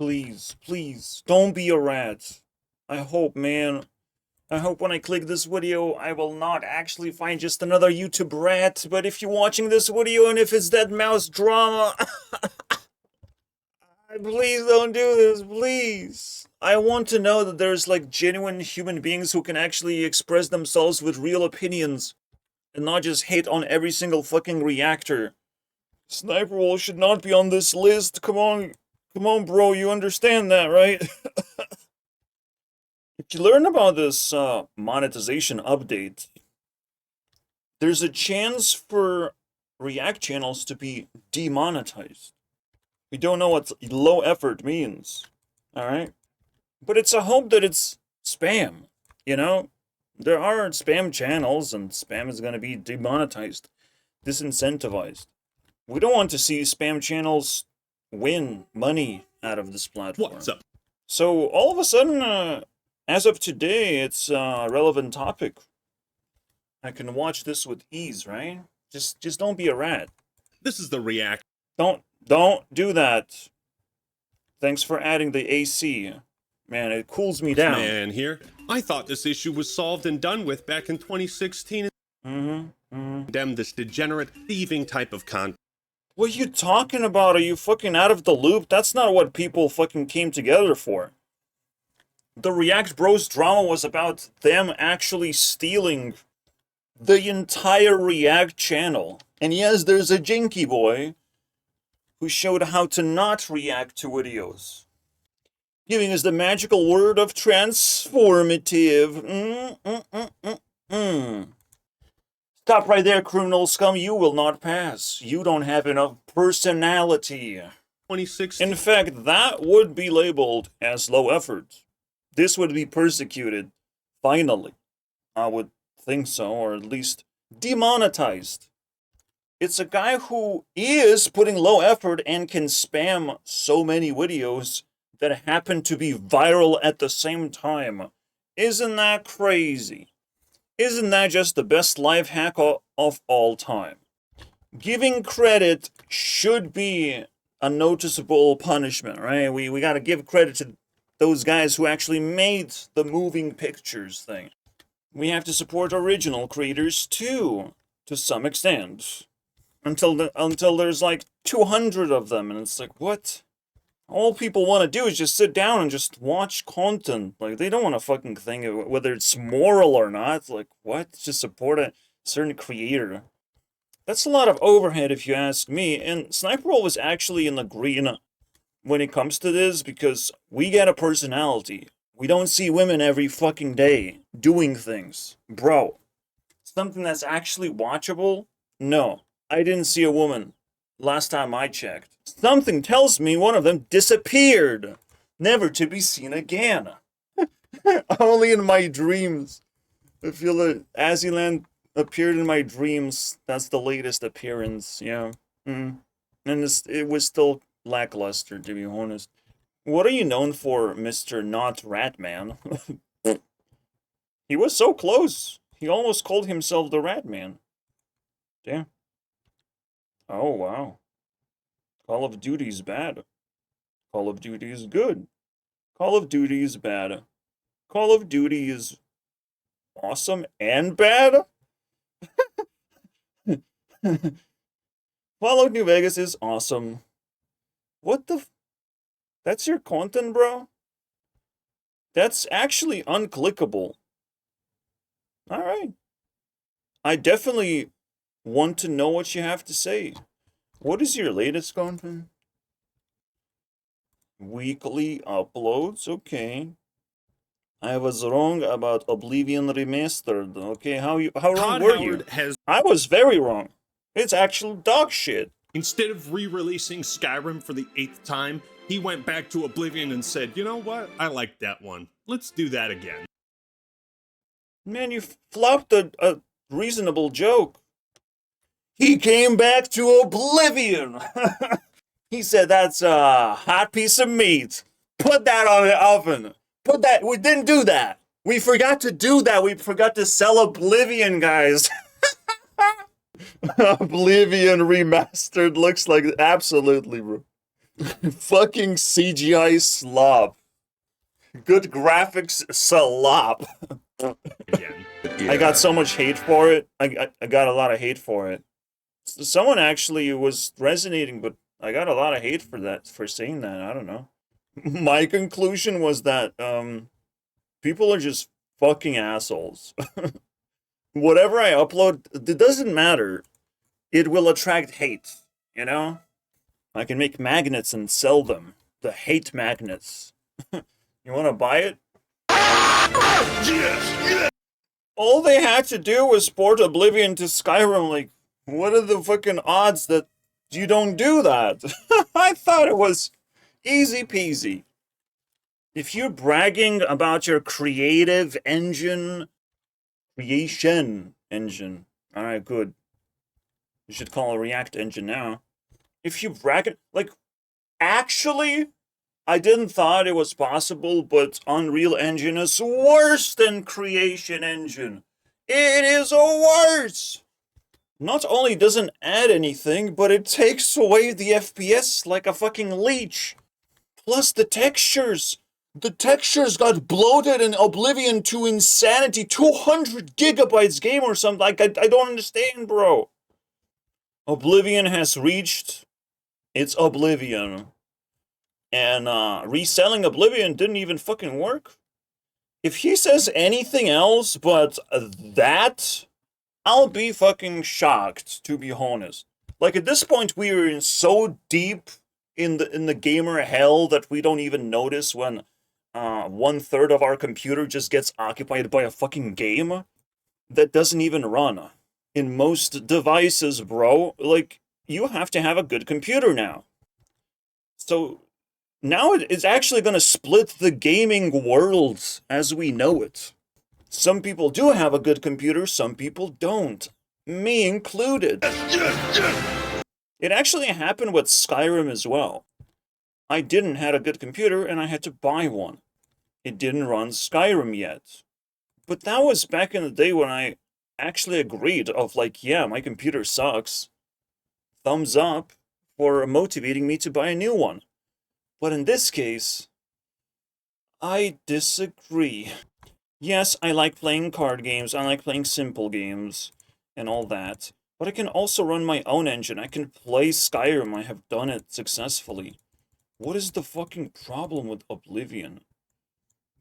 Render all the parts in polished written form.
Please, please, don't be a rat. I hope, man. I hope when I click this video, I will not actually find just another YouTube rat, but if you're watching this video and if it's Deadmaus Drama, please don't do this, please. I want to know that there's like genuine human beings who can actually express themselves with real opinions and not just hate on every single fucking reactor. Sniper Wolf should not be on this list. Come on, bro, you understand that, right? If you learn about this monetization update, there's a chance for React channels to be demonetized. We don't know what low effort means, alright? But it's a hope that it's spam, you know? There are spam channels and spam is going to be demonetized, disincentivized. We don't want to see spam channels win money out of this platform. What's up? So all of a sudden, as of today, it's a relevant topic. I can watch this with ease, right? Just don't be a rat. This is the React. Don't do that. Thanks for adding the AC. Man, it cools me down. Man here. I thought this issue was solved and done with back in 2016. Condemn this degenerate thieving type of content. What are you talking about? Are you fucking out of the loop? That's not what people fucking came together for. The React Bros drama was about them actually stealing the entire React channel. And yes, there's a Jinky boy who showed how to not react to videos, giving us the magical word of transformative. Stop right there, criminal scum. You will not pass. You don't have enough personality. 2016. In fact, that would be labeled as low effort. This would be persecuted, finally. I would think so, or at least demonetized. It's a guy who is putting low effort and can spam so many videos that happen to be viral at the same time. Isn't that crazy? Isn't that just the best life hack of all time? Giving credit should be a noticeable punishment, right? We gotta give credit to those guys who actually made the moving pictures thing. We have to support original creators too, to some extent. Until there's like 200 of them, and it's like, what? All people want to do is just sit down and just watch content. Like, they don't want to fucking think of whether it's moral or not. Like, what? Just support a certain creator. That's a lot of overhead if you ask me, and Sniper Wolf was actually in the green when it comes to this, because we get a personality. We don't see women every fucking day doing things. Bro, something that's actually watchable? No. I didn't see a woman last time I checked. Something tells me one of them disappeared, never to be seen again. Only in my dreams. I feel that Aziland appeared in my dreams. That's the latest appearance, yeah. And it was still lackluster, to be honest. What are you known for, Mr. Not Ratman? He was so close. He almost called himself the Ratman. Damn. Oh, wow. Call of Duty's bad. Call of Duty is good. Call of Duty is bad. Call of Duty is awesome and bad? Fallout New Vegas is awesome. What the That's your content, bro? That's actually unclickable. Alright. I definitely want to know what you have to say. What is your latest content? Weekly uploads, okay. I was wrong about Oblivion Remastered, okay? How wrong were you? I was very wrong. It's actual dog shit. Instead of re-releasing Skyrim for the 8th time, he went back to Oblivion and said, you know what? I like that one. Let's do that again. Man, you flopped a reasonable joke. He came back to Oblivion. He said, that's a hot piece of meat. Put that on the oven. We didn't do that. We forgot to do that. We forgot to sell Oblivion, guys. Oblivion Remastered looks like absolutely, bro. Fucking CGI slop. Good graphics slop. again. I got so much hate for it. I got a lot of hate for it. Someone actually was resonating, but I got a lot of hate for that, for saying that. I don't know. My conclusion was that people are just fucking assholes. Whatever I upload, it doesn't matter. It will attract hate, you know? I can make magnets and sell them. The hate magnets. You want to buy it? Yes! All they had to do was port Oblivion to Skyrim. Like, what are the fucking odds that you don't do that? I thought it was easy peasy. If you're bragging about your creation engine, alright, good. You should call it a React engine now. If you brag, like, actually, I didn't thought it was possible, but Unreal Engine is worse than Creation Engine. It is worse! Not only doesn't add anything, but it takes away the FPS like a fucking leech. Plus the textures. The textures got bloated in Oblivion to insanity. 200 gigabytes game or something. Like, I don't understand, bro. Oblivion has reached its Oblivion. And reselling Oblivion didn't even fucking work. If he says anything else but that, I'll be fucking shocked, to be honest. Like, at this point, we are in so deep in the gamer hell that we don't even notice when 1/3 of our computer just gets occupied by a fucking game that doesn't even run. In most devices, bro, like, you have to have a good computer now. So now it's actually going to split the gaming world as we know it. Some people do have a good computer, some people don't. Me included. It actually happened with Skyrim as well. I didn't have a good computer and I had to buy one. It didn't run Skyrim yet. But that was back in the day when I actually agreed of like, yeah, my computer sucks. Thumbs up for motivating me to buy a new one. But in this case, I disagree. Yes, I like playing card games, I like playing simple games, and all that. But I can also run my own engine. I can play Skyrim. I have done it successfully. What is the fucking problem with Oblivion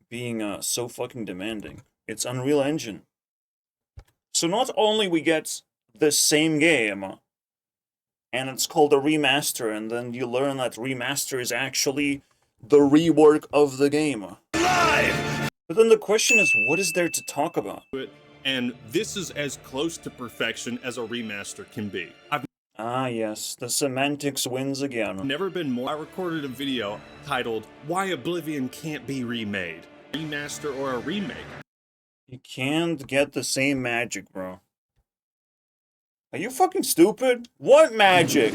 being so fucking demanding? It's Unreal Engine. So not only we get the same game, and it's called a remaster, and then you learn that remaster is actually the rework of the game. Live! But then the question is, what is there to talk about? And this is as close to perfection as a remaster can be. Ah yes, the semantics wins again. Never been more. I recorded a video titled, Why Oblivion Can't Be Remade. Remaster or a remake. You can't get the same magic, bro. Are you fucking stupid? What magic?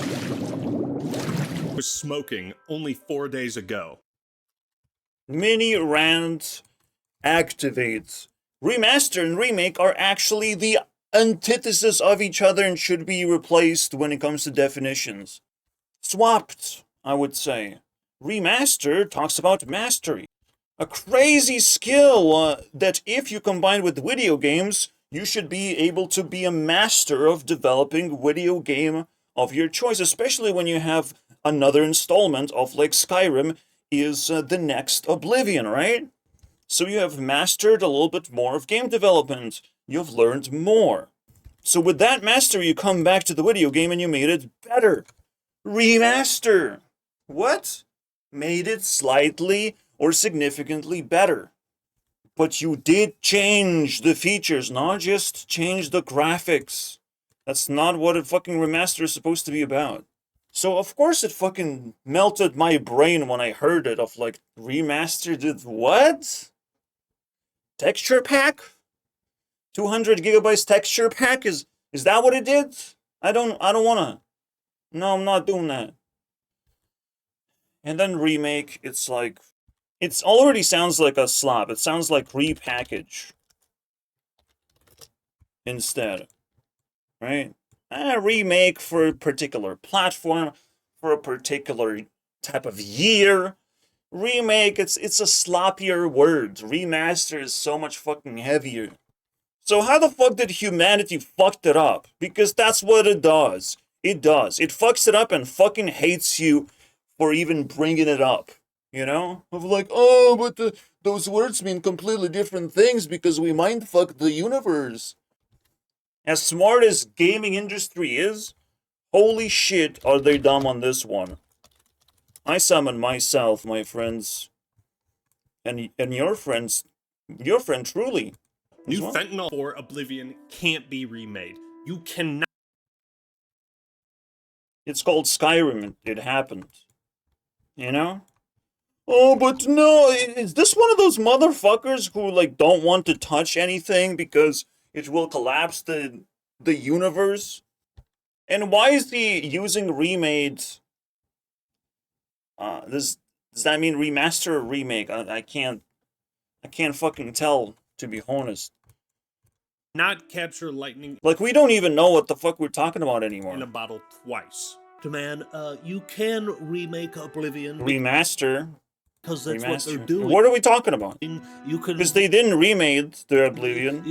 Was smoking only 4 days ago. Mini rant activates. Remaster and remake are actually the antithesis of each other and should be replaced when it comes to definitions. Swapped, I would say. Remaster talks about mastery. A crazy skill that if you combine with video games, you should be able to be a master of developing video game of your choice, especially when you have another installment of like Skyrim is the next Oblivion, right? So you have mastered a little bit more of game development. You've learned more. So with that mastery, you come back to the video game and you made it better. Remaster. What? Made it slightly or significantly better. But you did change the features, not just change the graphics. That's not what a fucking remaster is supposed to be about. So of course it fucking melted my brain when I heard it of like, remaster did what? Texture pack? 200 gigabytes texture pack? Is that what it did? I don't wanna. No, I'm not doing that. And then remake, it's like, it already sounds like a slop. It sounds like repackage instead, right? A remake for a particular platform, for a particular type of year. Remake, it's a sloppier word. Remaster is so much fucking heavier. So how the fuck did humanity fucked it up? Because that's what it does. It does. It fucks it up and fucking hates you for even bringing it up. You know? Of like, oh, but those words mean completely different things because we mindfuck the universe. As smart as gaming industry is, holy shit are they dumb on this one. I summon myself, my friends. And your friends, your friend truly. New fentanyl for Oblivion can't be remade. You cannot. It's called Skyrim. It happened. You know? Oh, but no, is this one of those motherfuckers who, like, don't want to touch anything because it will collapse the universe? And why is he using remade? Does that mean remaster or remake? I can't fucking tell, to be honest. Not capture lightning Like, we don't even know what the fuck we're talking about anymore. in a bottle twice. Man, you can remake Oblivion Remaster. because that's what they're doing. What are we talking about? You can. Because they didn't remake the Oblivion.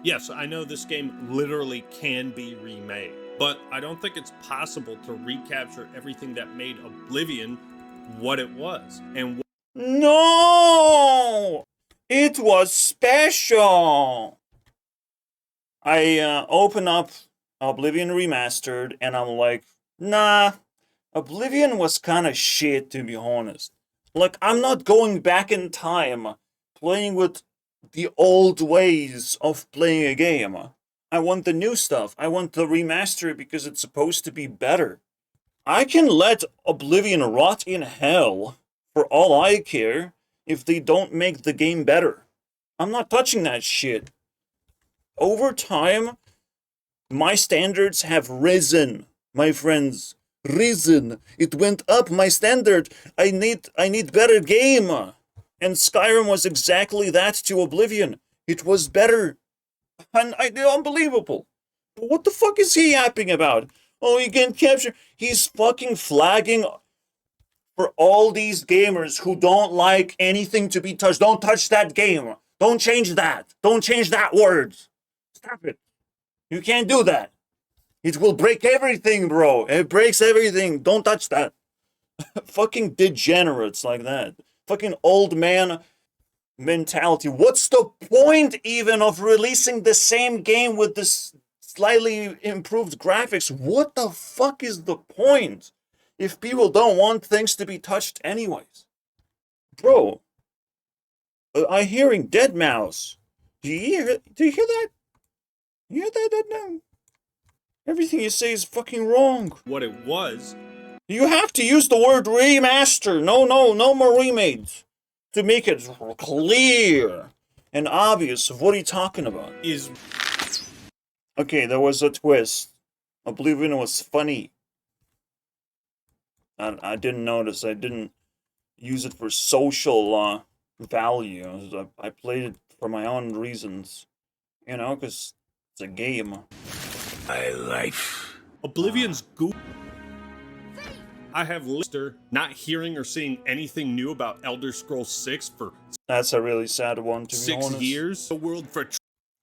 Yes, I know this game literally can be remade, but I don't think it's possible to recapture everything that made Oblivion what it was. And No! It was special! I open up Oblivion Remastered and I'm like, nah, Oblivion was kind of shit, to be honest. Like, I'm not going back in time playing with the old ways of playing a game. I want the new stuff. I want the remaster because it's supposed to be better. I can let Oblivion rot in hell for all I care if they don't make the game better. I'm not touching that shit. Over time, my standards have risen, my friends. Risen. It went up my standard. I need better game. And Skyrim was exactly that to Oblivion. It was better. And unbelievable. But what the fuck is he yapping about? Oh, you can capture. He's fucking flagging for all these gamers who don't like anything to be touched. Don't touch that game. Don't change that. Don't change that word. Stop it. You can't do that. It will break everything, bro. It breaks everything. Don't touch that. Fucking degenerates like that. Fucking old man mentality. What's the point even of releasing the same game with this slightly improved graphics? What the fuck is the point if people don't want things to be touched anyways? Bro, I'm hearing Deadmaus. Do you hear that? You hear that, Deadmaus? Everything you say is fucking wrong. what it was You have to use the word remaster. No more remakes. To make it clear and obvious of what you're talking about. is Okay, there was a twist. Oblivion was funny. I didn't notice. I didn't use it for social value. I played it for my own reasons. You know, because it's a game. My life. Oblivion's goo. I have Lister not hearing or seeing anything new about Elder Scrolls 6 for That's a really sad one, to be 6 honest. years. The world for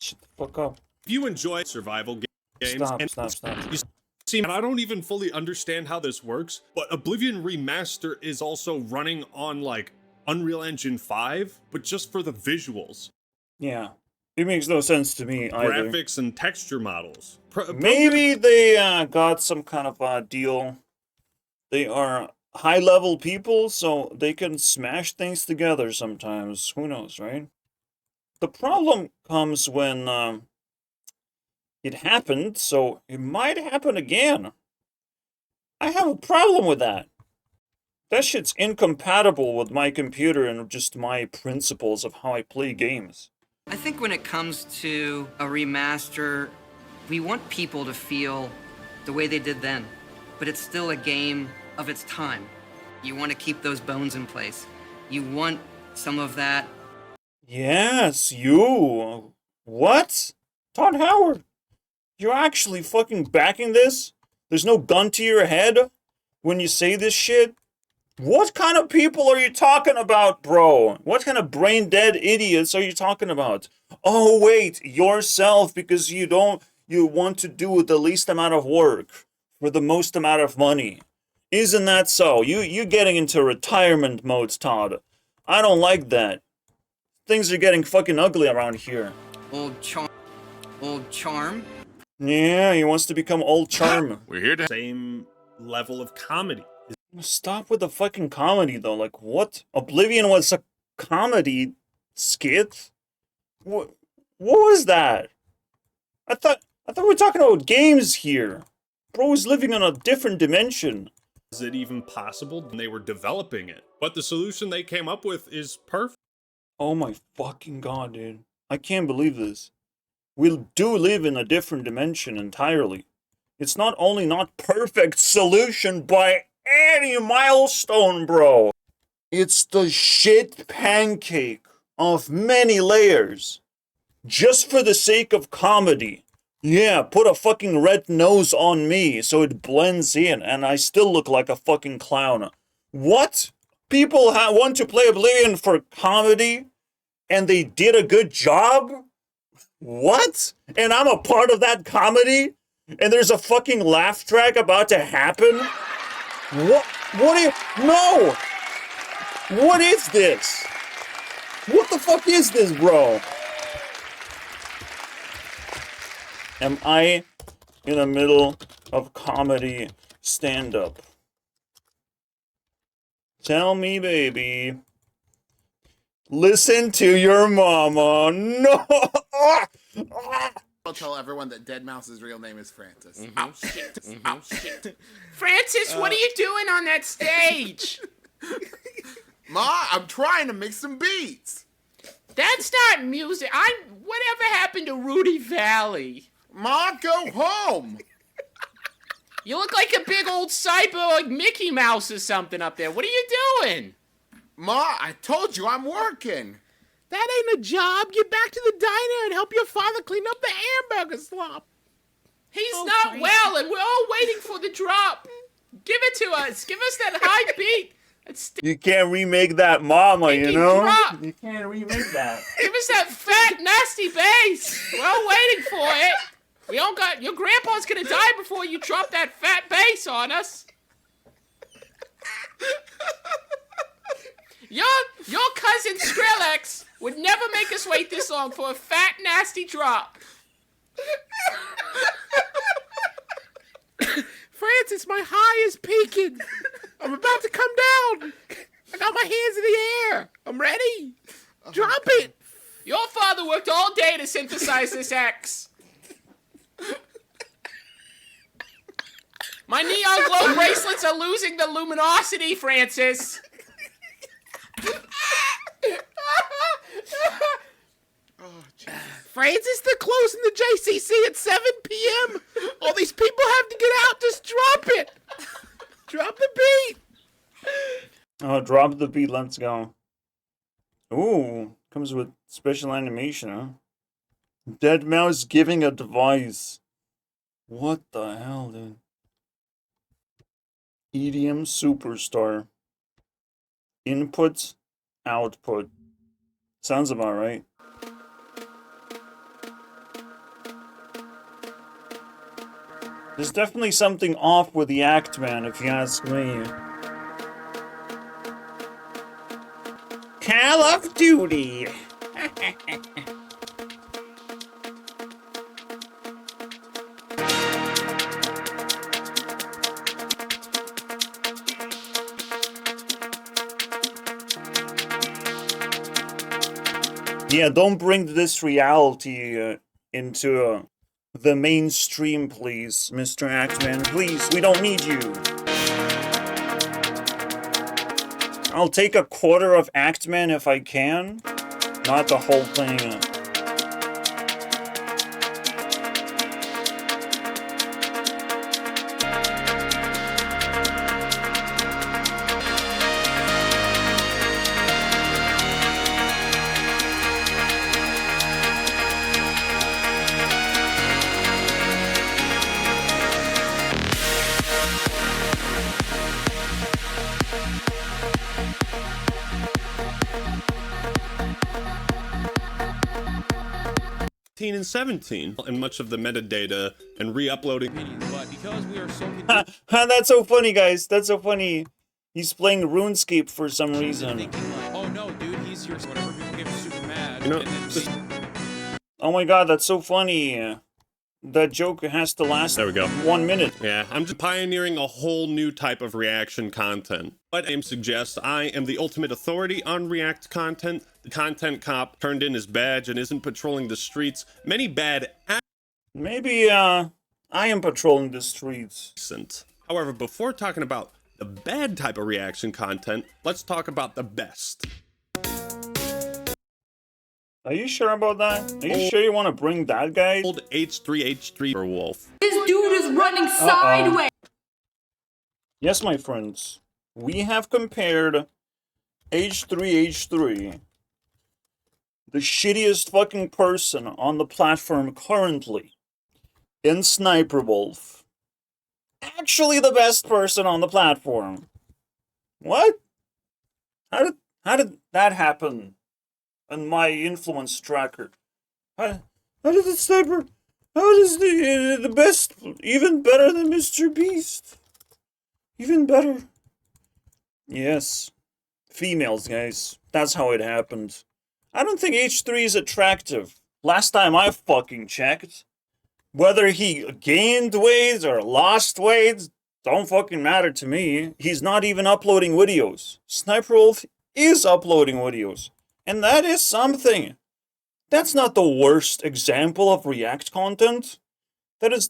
Shut the fuck up. if you enjoy survival games, Stop. you see, I don't even fully understand how this works, but Oblivion Remaster is also running on like Unreal Engine 5, but just for the visuals, Yeah. It makes no sense to me either. graphics, and texture models. Maybe they got some kind of deal. They are high-level people, so they can smash things together sometimes. Who knows, right? The problem comes when it happened, so it might happen again. I have a problem with that. That shit's incompatible with my computer and just my principles of how I play games. I think when it comes to a remaster, we want people to feel the way they did then, but it's still a game of its time. You want to keep those bones in place. You want some of that. Yes, you. What? Todd Howard, you're actually fucking backing this? There's no gun to your head? when you say this shit? What kind of people are you talking about, bro? What kind of brain dead idiots are you talking about? Oh wait, yourself, because you want to do the least amount of work for the most amount of money. Isn't that so? You getting into retirement mode, Todd. I don't like that. Things are getting fucking ugly around here. Old charm? Yeah, he wants to become old charm. We're here to same level of comedy. Stop with the fucking comedy, though. Like, what? Oblivion was a comedy skit? What was that? I thought we were talking about games here. Bro is living on a different dimension. Is it even possible? They were developing it. But the solution they came up with is perfect. Oh my fucking god, dude. I can't believe this. We do live in a different dimension entirely. It's not only not perfect solution by any milestone, bro. It's the shit pancake of many layers. Just for the sake of comedy. Yeah, put a fucking red nose on me so it blends in and I still look like a fucking clown. What? People want to play Oblivion for comedy and they did a good job? What? And I'm a part of that comedy? And there's a fucking laugh track about to happen? What do you... No! What is this? What the fuck is this, bro? Am I in the middle of comedy stand-up? Tell me, baby. Listen to your mama. No! I'll tell everyone that Deadmaus' real name is Francis. Oh, shit. Oh, shit. Francis, what are you doing on that stage? Ma, I'm trying to make some beats. That's not music. Whatever happened to Rudy Valley? Ma, go home. You look like a big old cyborg Mickey Mouse or something up there. What are you doing? Ma, I told you I'm working. That ain't a job. Get back to the diner and help your father clean up the hamburger slop. He's not well, and we're all waiting for the drop. Give it to us. Give us that high beat. You can't remake that mama, you know? Drop. You can't remake that. Give us that fat, nasty bass. We're all waiting for it. We don't got... Your grandpa's gonna die before you drop that fat bass on us. Your cousin Skrillex would never make us wait this long for a fat, nasty drop. Francis, my high is peaking. I'm about to come down. I got my hands in the air. I'm ready. Drop it. Your father worked all day to synthesize this X. My neon glow bracelets are losing the luminosity, Francis. Francis, they're closing the JCC at 7 p.m. All these people have to get out. Just drop it. Drop the beat. Oh, drop the beat. Let's go. Ooh, comes with special animation, huh? Deadmaus giving advice. What the hell, dude? EDM superstar. Input, output. Sounds about right. There's definitely something off with the act, man, if you ask me. Call of Duty! Yeah, don't bring this reality into the mainstream, please, Mr. Axeman. Please, we don't need you. I'll take a quarter of Axeman if I can. Not the whole thing. And 17, and much of the metadata and re-uploading. But because we are so That's so funny, guys. That's so funny. He's playing RuneScape for some reason. thinking like, oh no, dude, he's your whatever, people get super mad. You know, and then this- Oh my god, that's so funny. That joke has to last There we go. 1 minute. Yeah, I'm just pioneering a whole new type of reaction content. What AIM suggests, I am the ultimate authority on React content. The content cop turned in his badge and isn't patrolling the streets. Many bad Maybe, I am patrolling the streets. accent. However, before talking about the bad type of reaction content, let's talk about the best. Are you sure about that? Are you sure you want to bring that guy? Old H3H3 Wolf. This dude is running sideways. Yes, my friends. We have compared H3H3, the shittiest fucking person on the platform currently, and Sniper Wolf, actually the best person on the platform. What? How did that happen? On my influence tracker. How did the Sniper? How does the best even better than Mr. Beast? Even better. Yes. Females, guys. That's how it happened. I don't think H3 is attractive. Last time I fucking checked. Whether he gained weight or lost weight, don't fucking matter to me. He's not even uploading videos. Sniper Wolf is uploading videos. And that is something. That's not the worst example of React content. That is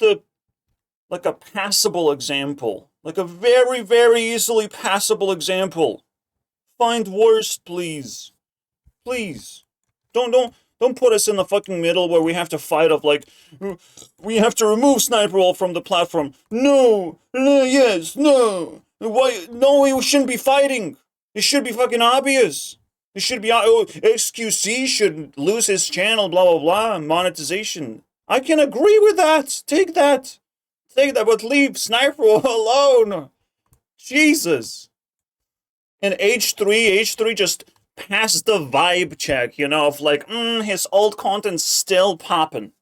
like a passable example. Like a very, very easily passable example. Find worst, please. Please. Don't put us in the fucking middle where we have to fight of like, we have to remove Sniper Wolf from the platform. No, yes, no. Why? No, we shouldn't be fighting. It should be fucking obvious. It should be, XQC should lose his channel, blah, blah, blah, monetization. I can agree with that. Take that, but leave Sniper alone. Jesus. And H3 just passed the vibe check, you know, of like, his old content's still popping.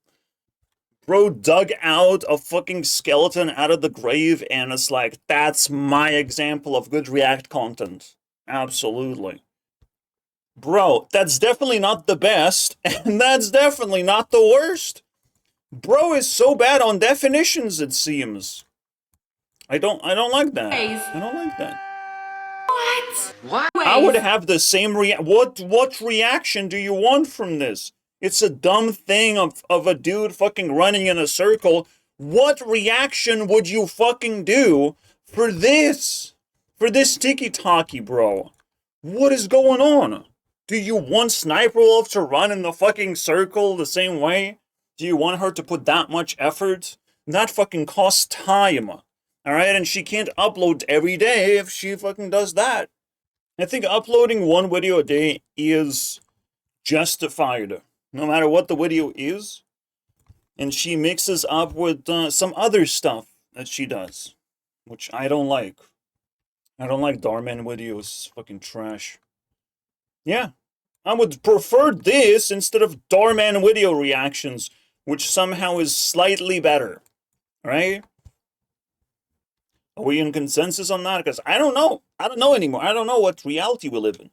Bro dug out a fucking skeleton out of the grave and it's like, that's my example of good React content. Absolutely. Bro, that's definitely not the best, and that's definitely not the worst. Bro is so bad on definitions, it seems. I don't like that. I don't like that. What? I would have the same what reaction do you want from this? It's a dumb thing of a dude fucking running in a circle. What reaction would you fucking do for this? For this tiki-taki, bro? What is going on? Do you want Sniper Wolf to run in the fucking circle the same way? Do you want her to put that much effort? That fucking costs time. Alright, and she can't upload every day if she fucking does that. I think uploading one video a day is justified, no matter what the video is. And she mixes up with some other stuff that she does, which I don't like. I don't like Darman videos, fucking trash. Yeah, I would prefer this instead of Darman video reactions, which somehow is slightly better, right? Are we in consensus on that? Because I don't know. I don't know anymore. I don't know what reality we live in.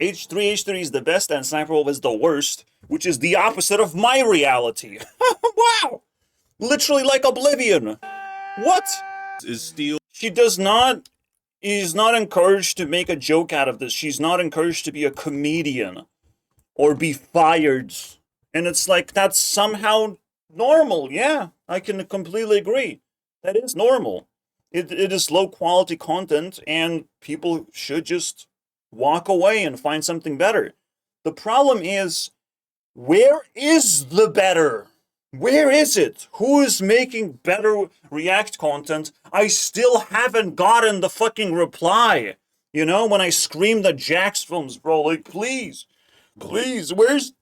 H3 is the best and Sniper Wolf is the worst, which is the opposite of my reality. Wow! Literally like Oblivion. What? Is Steel She is not encouraged to make a joke out of this. She's not encouraged to be a comedian or be fired. And it's like, that's somehow normal. Yeah, I can completely agree. That is normal. It is low quality content and people should just walk away and find something better. The problem is, where is the better? Where is it? Who is making better React content? I still haven't gotten the fucking reply. You know, when I screamed at Jax films, bro, like, please, where's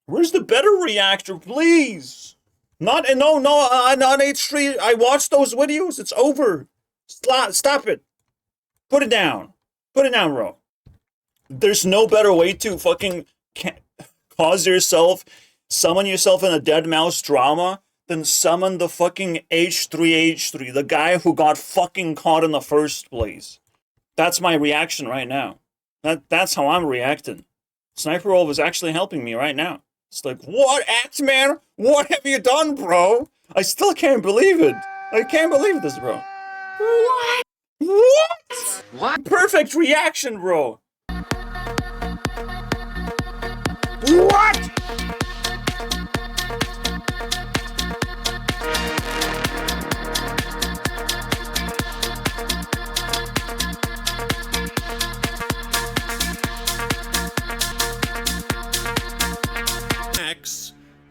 the better reactor, please? Not H3. I watched those videos. It's over. Stop it. Put it down. Put it down, bro. There's no better way to fucking cause yourself, summon yourself in a Deadmaus drama than summon the fucking H3H3, the guy who got fucking caught in the first place. That's my reaction right now. That's how I'm reacting. Sniper Wolf is actually helping me right now. It's like, what, Axeman? What have you done, bro? I still can't believe it. I can't believe this, bro. What? What? What? Perfect reaction, bro. What?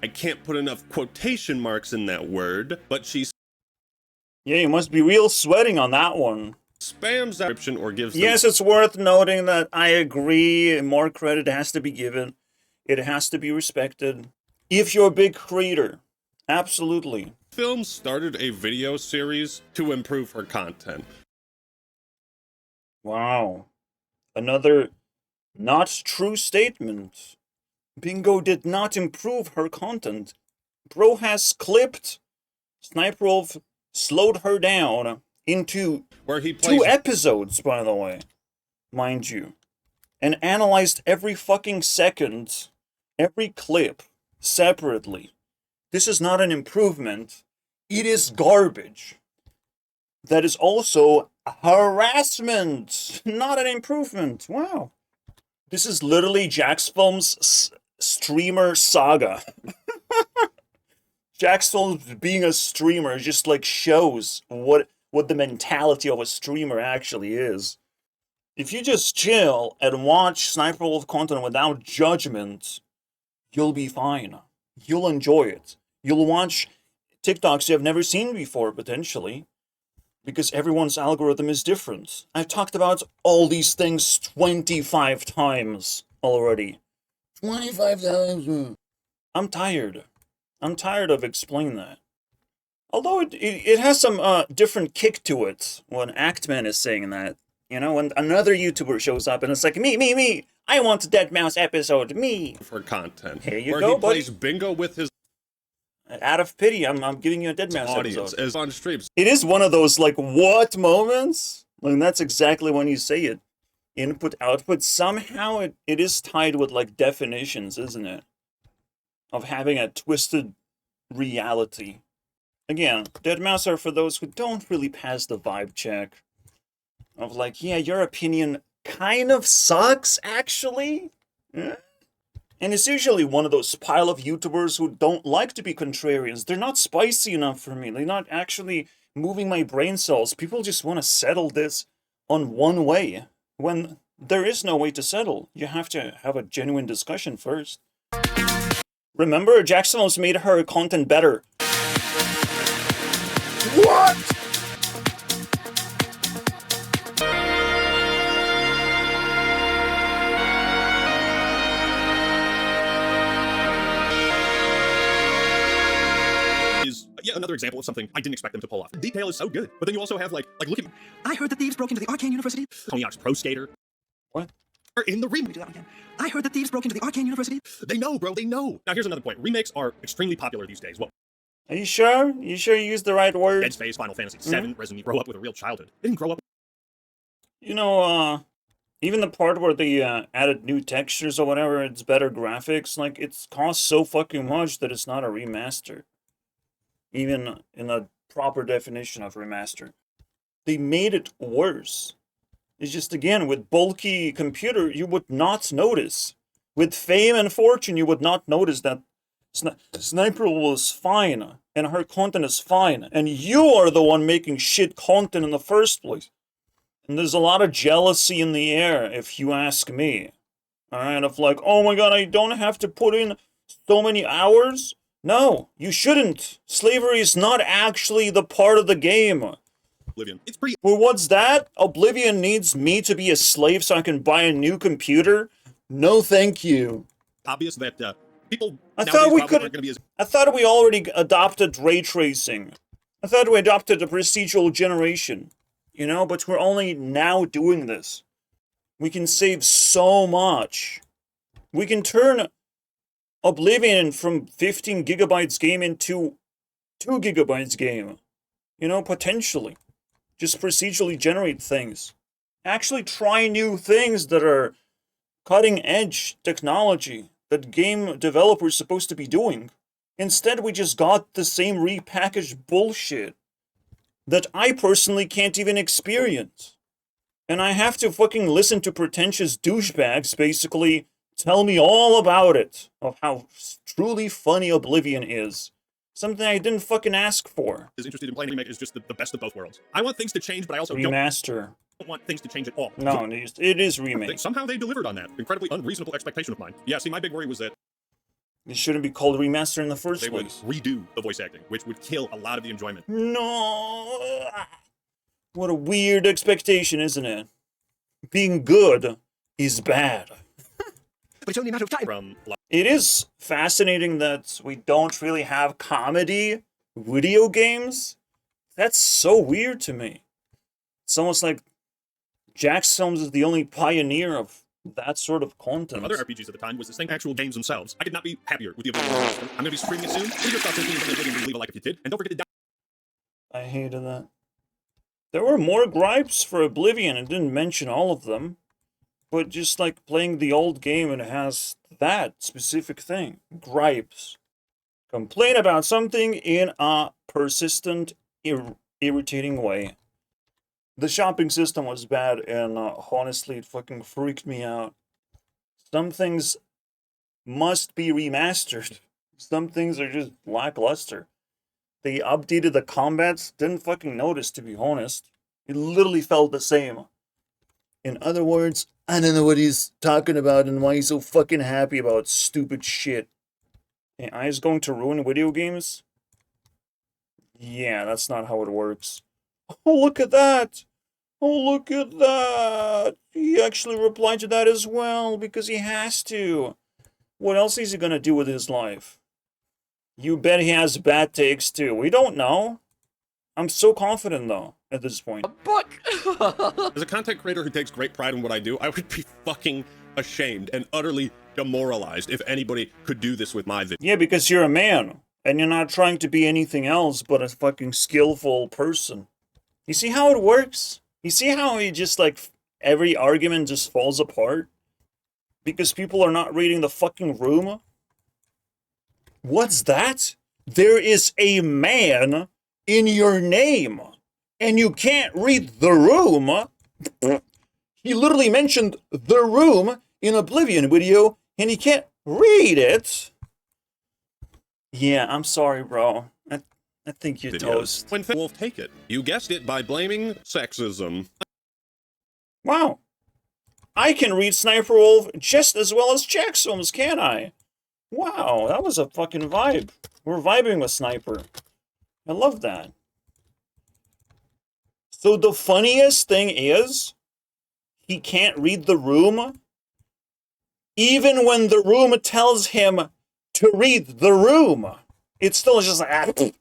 I can't put enough quotation marks in that word, but she Yeah, you must be real sweating on that one. spams that description or gives them Yes, it's worth noting that I agree. More credit has to be given. It has to be respected. If you're a big creator, absolutely. Film started a video series to improve her content. Wow. Another not true statement. Bingo did not improve her content. Bro has clipped. Sniper Wolf slowed her down into Where he plays 2 episodes, by the way, mind you, and analyzed every fucking second, every clip, separately. This is not an improvement. It is garbage. That is also harassment, not an improvement. Wow. This is literally Jaxfilm's streamer saga. Jaxfilm being a streamer just like shows what the mentality of a streamer actually is. If you just chill and watch Sniper Wolf content without judgment, you'll be fine. You'll enjoy it. You'll watch TikToks you have never seen before, potentially, because everyone's algorithm is different. I've talked about all these things 25 times already. 25 times. I'm tired. I'm tired of explaining that. Although it has some different kick to it when Actman is saying that. You know, when another YouTuber shows up and it's like, me, I want a Deadmaus episode, me. for content. Here you where go, he buddy. plays bingo with his Out of pity, I'm giving you a Deadmaus audience episode. as on streams. It is one of those, like, what moments? Like, that's exactly when you say it. Input, output. Somehow it is tied with, like, definitions, isn't it? Of having a twisted reality. Again, Deadmaus are for those who don't really pass the vibe check. Of like, yeah, your opinion kind of sucks, actually. Yeah. And it's usually one of those pile of YouTubers who don't like to be contrarians. They're not spicy enough for me. They're not actually moving my brain cells. People just want to settle this on one way. When there is no way to settle. You have to have a genuine discussion first. Remember, Jackson's made her content better. What? Is yet another example of something I didn't expect them to pull off. The detail is so good, but then you also have like look at I heard that thieves broke into the Arcane University. Tony Hawk's Pro Skater. What? Are in the Let me remake. do that one again. I heard that thieves broke into the Arcane University. They know, bro. They know. Now here's another point. Remakes are extremely popular these days. What? Are you sure? You sure you used the right word? Dead Space, Final Fantasy VII, Resident Evil. Grow up with a real childhood. They didn't grow up. You know, even the part where they added new textures or whatever, it's better graphics, like, it's cost so fucking much that it's not a remaster. Even in a proper definition of remaster. They made it worse. It's just, again, with bulky computer, you would not notice. With fame and fortune, you would not notice that Sniper was fine, and her content is fine, and you are the one making shit content in the first place. And there's a lot of jealousy in the air, if you ask me. Alright, of like, oh my god, I don't have to put in so many hours? No, you shouldn't. Slavery is not actually the part of the game. Oblivion. It's pretty Well, what's that? Oblivion needs me to be a slave so I can buy a new computer? No, thank you. obvious that people I nowadays thought we probably could. aren't going to be as I thought we already adopted ray tracing. I thought we adopted a procedural generation. You know, but we're only now doing this. We can save so much. We can turn Oblivion from 15 gigabytes game into 2 gigabytes game. You know, potentially. Just procedurally generate things. Actually try new things that are cutting edge technology that game developers supposed to be doing. Instead, we just got the same repackaged bullshit that I personally can't even experience. And I have to fucking listen to pretentious douchebags basically tell me all about it, of how truly funny Oblivion is. Something I didn't fucking ask for. Is interested in playing remake is just the best of both worlds. I want things to change, but I also Remaster. don't want things to change at all. No, it is remake. Somehow they delivered on that. Incredibly unreasonable expectation of mine. Yeah, see, my big worry was that It shouldn't be called remaster in the first they would place. redo the voice acting, which would kill a lot of the enjoyment. No. What a weird expectation, isn't it? Being good is bad. But it's only a matter of time. From It is fascinating that we don't really have comedy video games. That's so weird to me. It's almost like Jax Films is the only pioneer of that sort of content. other RPGs at the time was the same actual games themselves. I could not be happier with the Oblivion system. I'm going to be streaming it soon. What are your thoughts on Oblivion? Leave a like if you did. And don't forget to I hated that. There were more gripes for Oblivion. I didn't mention all of them. But just like playing the old game, it has that specific thing. Gripes. Complain about something in a persistent, irritating way. The shopping system was bad, and honestly, it fucking freaked me out. Some things must be remastered. Some things are just lackluster. They updated the combats, didn't fucking notice, to be honest. It literally felt the same. In other words, I don't know what he's talking about and why he's so fucking happy about stupid shit. AI is going to ruin video games? Yeah, that's not how it works. Oh, look at that! Oh, look at that! He actually replied to that as well, because he has to. What else is he gonna do with his life? You bet he has bad takes too. We don't know. I'm so confident though, at this point. As a content creator who takes great pride in what I do, I would be fucking ashamed and utterly demoralized if anybody could do this with my video. Yeah, because you're a man, and you're not trying to be anything else but a fucking skillful person. You see how it works? You see how he just, like, every argument just falls apart? Because people are not reading the fucking room? What's that? There is a man in your name, and you can't read the room. He literally mentioned the room in Oblivion video, and he can't read it. Yeah, I'm sorry, bro. I think you're toast. When Wolf take it, you guessed it, by blaming sexism. Wow. I can read Sniper Wolf just as well as Jax Films, can I? Wow, that was a fucking vibe. We're vibing with Sniper. I love that. So the funniest thing is, he can't read the room, even when the room tells him to read the room. It's still just like,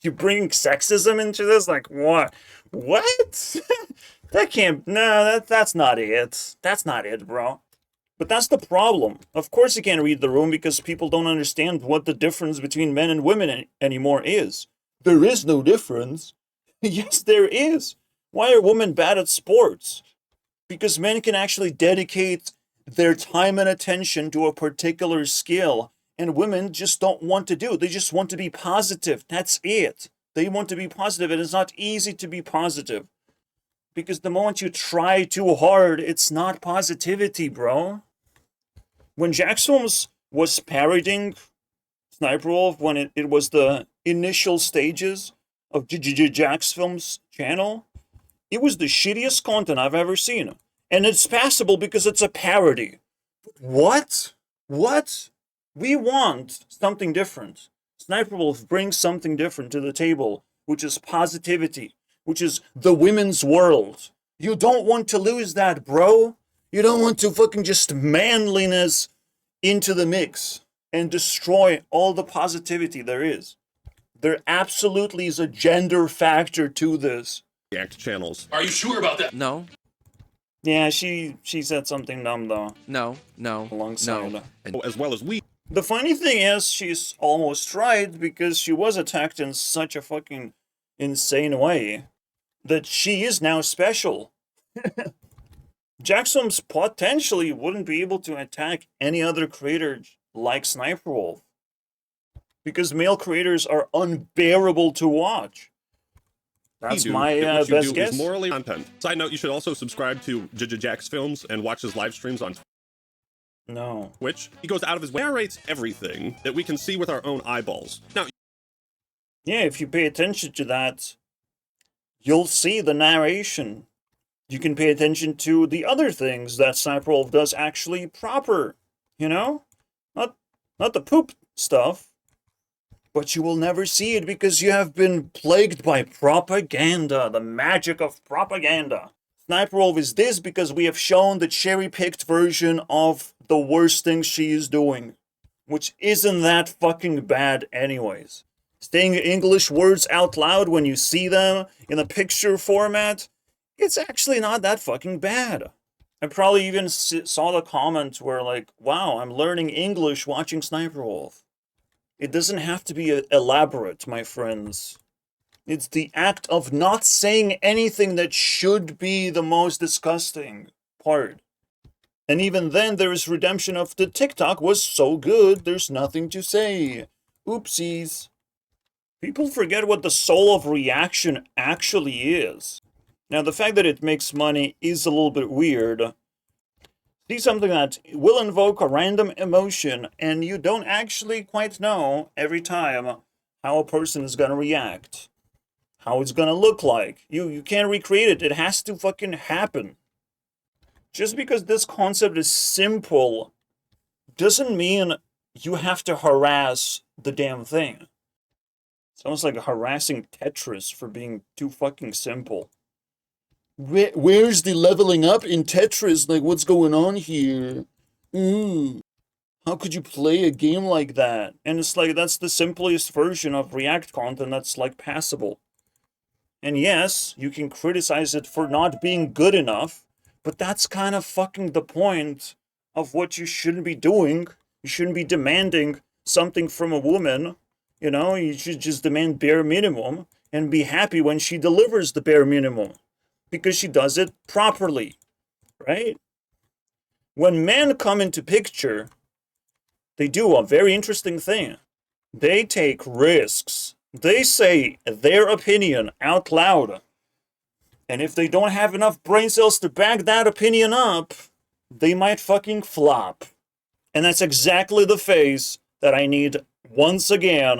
you bring sexism into this? Like, what? What? That can't, no, that's not it. That's not it, bro. But that's the problem. Of course you can't read the room because people don't understand what the difference between men and women anymore is. There is no difference. Yes, there is. Why are women bad at sports? Because men can actually dedicate their time and attention to a particular skill, and women just don't want to do it. They just want to be positive. That's it. They want to be positive, and it's not easy to be positive. Because the moment you try too hard, it's not positivity, bro. When Jax Films was parodying Sniper Wolf, when it was the initial stages of Jax Films channel, it was the shittiest content I've ever seen. And it's passable because it's a parody. What? What? We want something different. Sniper Wolf brings something different to the table, which is positivity, which is the women's world. You don't want to lose that, bro. You don't want to fucking just manliness into the mix and destroy all the positivity there is. There absolutely is a gender factor to this. React channels. Are you sure about that? No. Yeah, she said something dumb though. No. Alongside. As well as we. The funny thing is, she's almost right because she was attacked in such a fucking insane way that she is now special. Jackson's potentially wouldn't be able to attack any other creator like Sniper Wolf because male creators are unbearable to watch. That's my best guess. Is morally content. Side note: you should also subscribe to Jack's Films and watch his live streams on No. Twitch. He goes out of his way, narrates everything that we can see with our own eyeballs. Now, Yeah, if you pay attention to that, you'll see the narration. You can pay attention to the other things that Sniper Wolf does actually proper, you know? Not the poop stuff. But you will never see it because you have been plagued by propaganda, the magic of propaganda. Sniper Wolf is this because we have shown the cherry-picked version of the worst thing she is doing. Which isn't that fucking bad anyways. Saying English words out loud when you see them in a picture format, it's actually not that fucking bad. I probably even saw the comment where like, wow, I'm learning English watching Sniper Wolf. It doesn't have to be elaborate, my friends. It's the act of not saying anything that should be the most disgusting part. And even then, there is redemption of the TikTok was so good, there's nothing to say. Oopsies. People forget what the soul of reaction actually is. Now, the fact that it makes money is a little bit weird. See something that will invoke a random emotion, and you don't actually quite know every time how a person is gonna react. How it's gonna look like. You can't recreate it. It has to fucking happen. Just because this concept is simple doesn't mean you have to harass the damn thing. It's almost like harassing Tetris for being too fucking simple. Where's the leveling up in Tetris? Like, what's going on here? How could you play a game like that? And it's like, that's the simplest version of React content that's, like, passable. And yes, you can criticize it for not being good enough, but that's kind of fucking the point of what you shouldn't be doing. You shouldn't be demanding something from a woman. You know, you should just demand bare minimum and be happy when she delivers the bare minimum. Because she does it properly, right? When men come into picture, they do a very interesting thing. They take risks. They say their opinion out loud. And if they don't have enough brain cells to back that opinion up, they might fucking flop. And that's exactly the phase that I need once again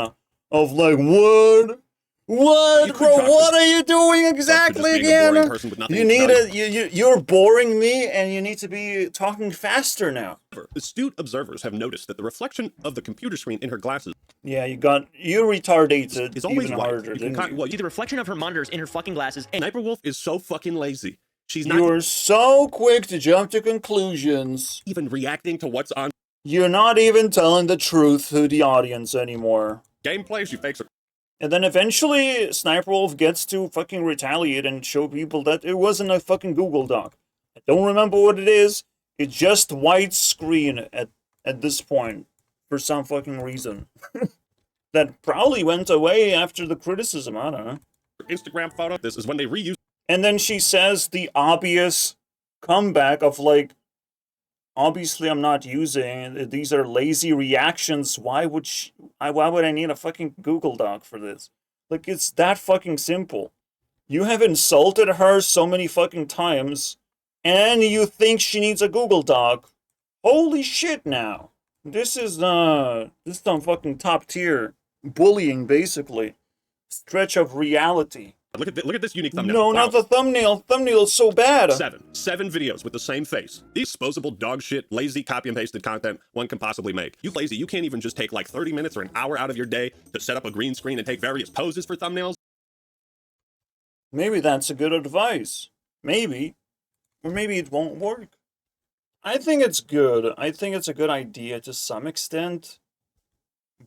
of like, what? What, bro? What are you doing exactly again? You need you're boring me, and you need to be talking faster now. Astute observers have noticed that the reflection of the computer screen in her glasses. Yeah, you retarded. Is always even white. harder. The reflection of her monitors in her fucking glasses. And Sniper Wolf is so fucking lazy. She's not. You're so quick to jump to conclusions. Even reacting to what's on. You're not even telling the truth to the audience anymore. Gameplay, she fakes her. And then eventually, Sniper Wolf gets to fucking retaliate and show people that it wasn't a fucking Google Doc. I don't remember what it is. It's just white screen at this point, for some fucking reason. That probably went away after the criticism, I don't know. Instagram photo, this is when they reuse. And then she says the obvious comeback of like, obviously I'm not using, these are lazy reactions, why would I need a fucking Google Doc for this? Like, it's that fucking simple. You have insulted her so many fucking times, and you think she needs a Google Doc? Holy shit now. This is some fucking top tier bullying, basically. Stretch of reality. Look at this unique thumbnail. No, not the thumbnail. Thumbnail's so bad. Seven videos with the same face. These disposable dog shit, lazy copy and pasted content one can possibly make. You lazy, you can't even just take like 30 minutes or an hour out of your day to set up a green screen and take various poses for thumbnails. Maybe that's a good advice. Maybe. Or maybe it won't work. I think it's good. I think it's a good idea to some extent.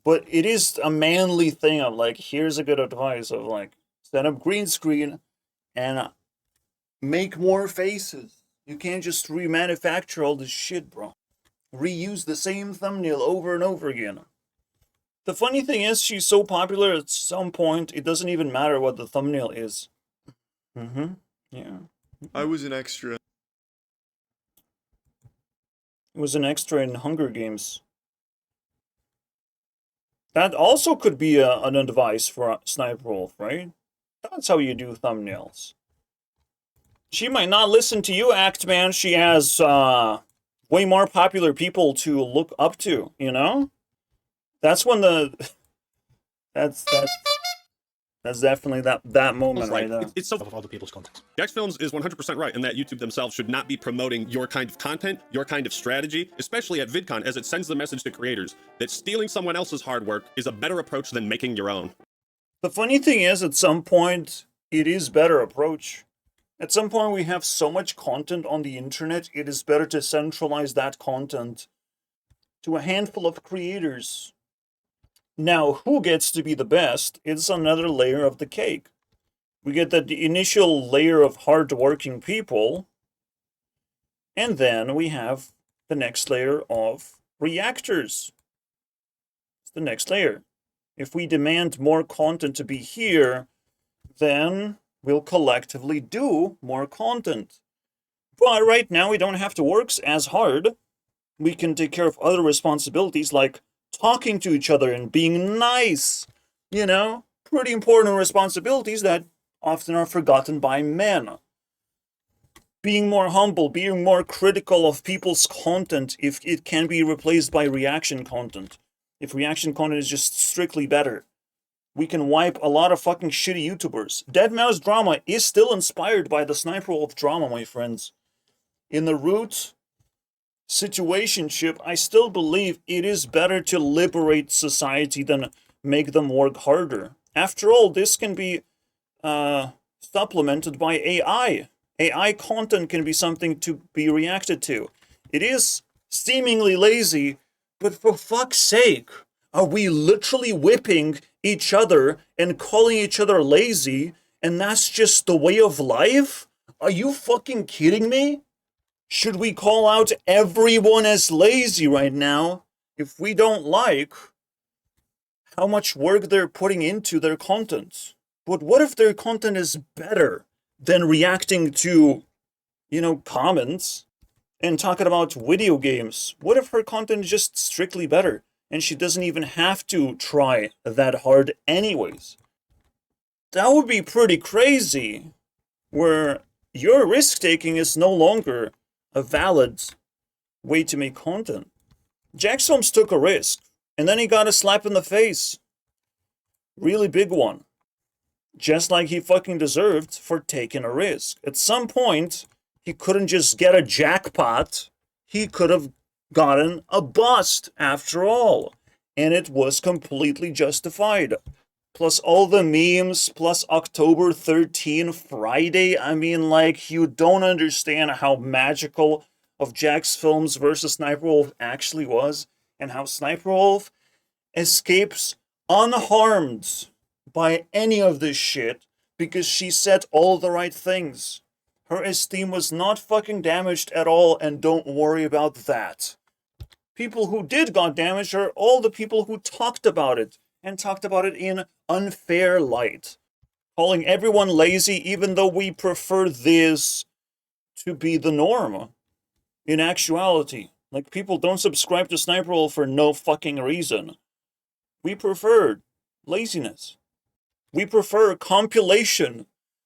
But it is a manly thing of like, here's a good advice of like, set up green screen and make more faces. You can't just remanufacture all this shit, bro. Reuse the same thumbnail over and over again. The funny thing is, she's so popular at some point, it doesn't even matter what the thumbnail is. Yeah. I was an extra. It was an extra in Hunger Games. That also could be an advice for Sniper Wolf, right? That's how you do thumbnails. She might not listen to you, Actman. She has way more popular people to look up to, you know? That's when the... That's definitely that moment right there. It's so of all the people's content. Jax Films is 100% right in that YouTube themselves should not be promoting your kind of content, your kind of strategy, especially at VidCon, as it sends the message to creators that stealing someone else's hard work is a better approach than making your own. The funny thing is, at some point, it is better approach. At some point, we have so much content on the internet, it is better to centralize that content to a handful of creators. Now, who gets to be the best is another layer of the cake. We get the initial layer of hard-working people, and then we have the next layer of reactors. It's the next layer. If we demand more content to be here, then we'll collectively do more content. But right now, we don't have to work as hard. We can take care of other responsibilities like talking to each other and being nice. You know, pretty important responsibilities that often are forgotten by men. Being more humble, being more critical of people's content if it can be replaced by reaction content. If reaction content is just strictly better. We can wipe a lot of fucking shitty YouTubers. Deadmaus Drama is still inspired by the Sniper Wolf drama, my friends. In the root situationship, I still believe it is better to liberate society than make them work harder. After all, this can be supplemented by AI. AI content can be something to be reacted to. It is seemingly lazy, but for fuck's sake, are we literally whipping each other and calling each other lazy, and that's just the way of life? Are you fucking kidding me? Should we call out everyone as lazy right now if we don't like how much work they're putting into their content? But what if their content is better than reacting to, you know, comments and talking about video games? What if her content is just strictly better and she doesn't even have to try that hard anyways? That would be pretty crazy, where your risk-taking is no longer a valid way to make content. Jax Films took a risk, and then he got a slap in the face. Really big one. Just like he fucking deserved for taking a risk. At some point, he couldn't just get a jackpot. He could have gotten a bust after all. And it was completely justified. Plus all the memes, plus October 13 Friday. I mean, like, you don't understand how magical of Jax Films versus Sniper Wolf actually was. And how Sniper Wolf escapes unharmed by any of this shit because she said all the right things. Her esteem was not fucking damaged at all, and don't worry about that. People who did got damaged are all the people who talked about it, and talked about it in unfair light. Calling everyone lazy even though we prefer this to be the norm. In actuality, like, people don't subscribe to Sniper Wolf for no fucking reason. We prefer laziness. We prefer compilation.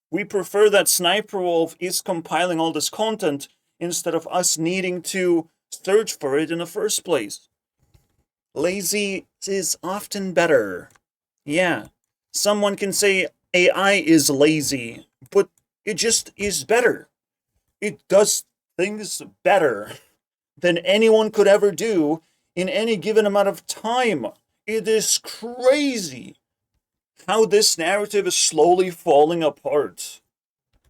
We prefer that Sniper Wolf is compiling all this content instead of us needing to search for it in the first place. Lazy is often better. Yeah, someone can say AI is lazy, but it just is better. It does things better than anyone could ever do in any given amount of time. It is crazy how this narrative is slowly falling apart.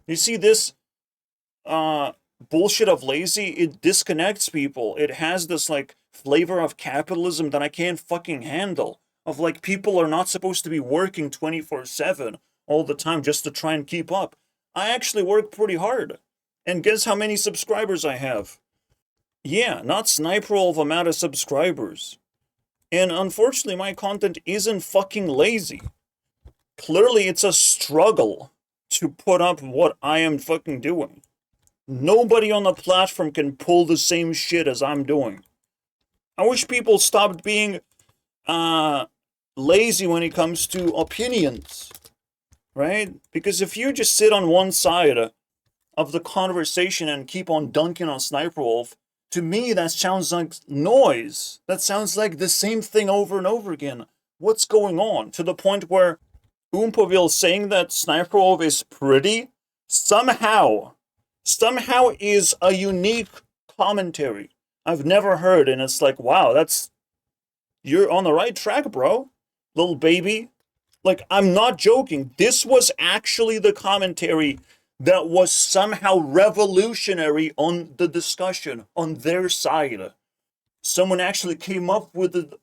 You see, this bullshit of lazy, it disconnects people. It has this, like, flavor of capitalism that I can't fucking handle. Of, like, people are not supposed to be working 24/7 all the time just to try and keep up. I actually work pretty hard. And guess how many subscribers I have? Yeah, not Sniper Wolf amount of subscribers. And unfortunately, my content isn't fucking lazy. Clearly, it's a struggle to put up what I am fucking doing. Nobody on the platform can pull the same shit as I'm doing. I wish people stopped being lazy when it comes to opinions, right? Because if you just sit on one side of the conversation and keep on dunking on Sniper Wolf, to me that sounds like noise. That sounds like the same thing over and over again. What's going on? To the point where Oompaville saying that Sniper Wolf is pretty somehow is a unique commentary I've never heard, and it's like, wow, you're on the right track, bro, little baby. Like, I'm not joking. This was actually the commentary that was somehow revolutionary on the discussion on their side. Someone actually came up with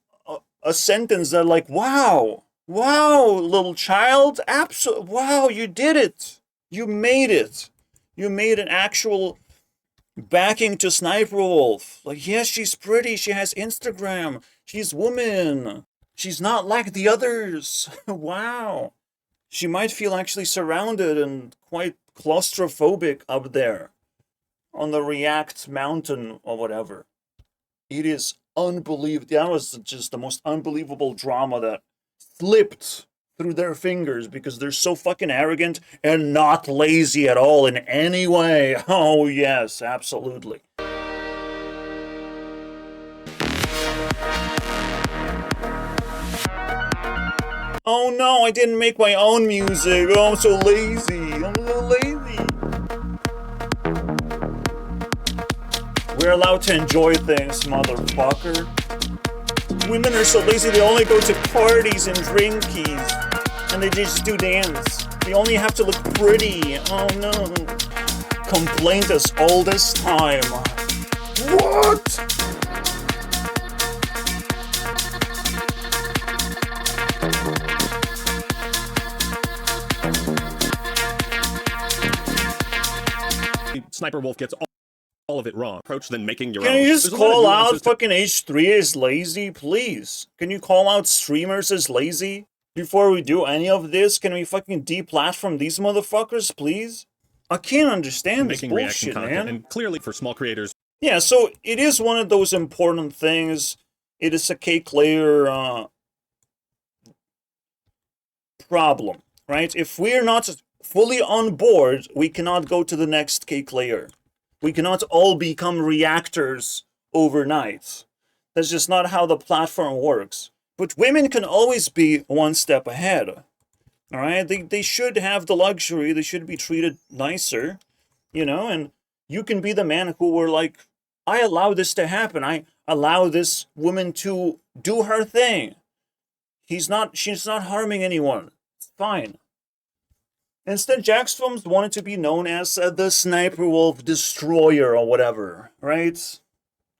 a sentence that, like, wow, little child, wow, you did it. You made it. You made an actual backing to Sniper Wolf. Like, yes, she's pretty. She has Instagram. She's woman. She's not like the others. Wow. She might feel actually surrounded and quite claustrophobic up there on the React mountain or whatever. It is unbelievable. That was just the most unbelievable drama that slipped through their fingers because they're so fucking arrogant and not lazy at all in any way. Oh yes, absolutely. Oh no, I didn't make my own music. Oh, I'm so lazy. I'm so lazy. We're allowed to enjoy things, motherfucker. Women are so lazy, they only go to parties and drinkies. And they just do dance. They only have to look pretty. Oh no. Complaint as old as time. What? Sniper Wolf gets all of it wrong. Approach than making your own. Can you just call out fucking H3 as lazy, please? Can you call out streamers as lazy? Before we do any of this, can we fucking deplatform these motherfuckers, please? I can't understand this bullshit, man. And clearly for small creators. Yeah, so it is one of those important things. It is a cake layer problem, right? If we're not fully on board, we cannot go to the next cake layer. We cannot all become reactors overnight. That's just not how the platform works. But women can always be one step ahead. All right? They should have the luxury. They should be treated nicer, you know? And you can be the man who were like, I allow this to happen. I allow this woman to do her thing. She's not harming anyone. It's fine. Instead, Jaxfilms wanted to be known as the Sniper Wolf Destroyer or whatever, right?